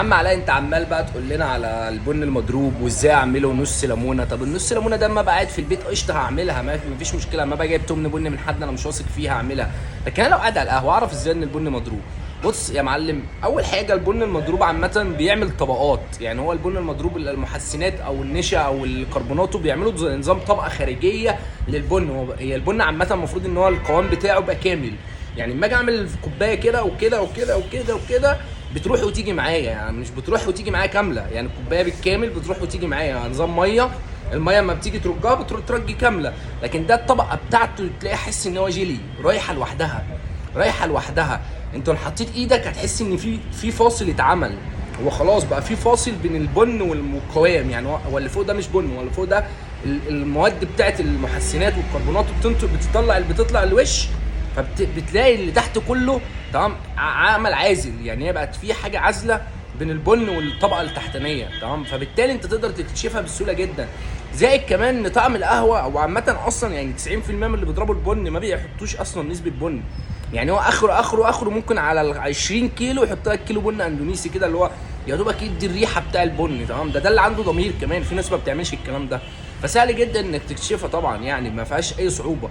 عم علاء، انت عمال بقى تقول لنا على البن المضروب وازاي اعمله نص ليمونه. طب النص ليمونه ده اما بقى قاعد في البيت قشطه هعملها، ما فيش مشكله. اما بقى جايب تمن بن من حد انا مش واثق فيه هعملها. لكن انا لو قاعد على القهوه اعرف ازاي ان البن مضروب؟ بص يا معلم، اول حاجه البن المضروب عامه بيعمل طبقات. يعني هو البن المضروب المحسنات او النشا او الكربوناتو بيعملوا زي نظام طبقه خارجيه للبن. هي البن عامه المفروض ان هو القوام بتاعه يبقى كامل. يعني اما اجي اعمل كوبايه كده وكده وكده وكده وكده بتروح وتيجي معايا، يعني مش بتروح وتيجي معايا كامله، يعني الكوبايه بالكامل بتروح وتيجي معايا. يعني نظام ميه، الميه لما بتيجي ترجها بتروح ترجي كامله. لكن ده الطبقه بتاعته تلاقي حس ان هو جيلي رايحه لوحدها، رايحه لوحدها. انت لو حطيت ايدك هتحس ان في فاصل اتعمل. هو خلاص بقى في فاصل بين البن والقوام. يعني هو اللي فوق ده مش بن، هو اللي فوق ده المواد بتاعت المحسنات والكربونات بتطلع الوش. فبتلاقي اللي تحت كله تمام عمل عازل. يعني هي بقت في حاجه عازله بين البن والطبقه التحتانيه تمام. فبالتالي انت تقدر تكتشفها بسهوله جدا. زائد كمان ان طعم القهوه او عامه اصلا يعني 90% من اللي بيضربوا البن ما بيحطوش اصلا نسبه بن. يعني هو اخره ممكن على ال 20 كيلو يحط لك كيلو بن اندونيسي كده، اللي هو يا دوبك يدي الريحه بتاع البن تمام. ده اللي عنده ضمير. كمان في ناس ما بتعملش الكلام ده. فسهل جدا انك تكتشفها طبعا، يعني ما فيهاش اي صعوبه.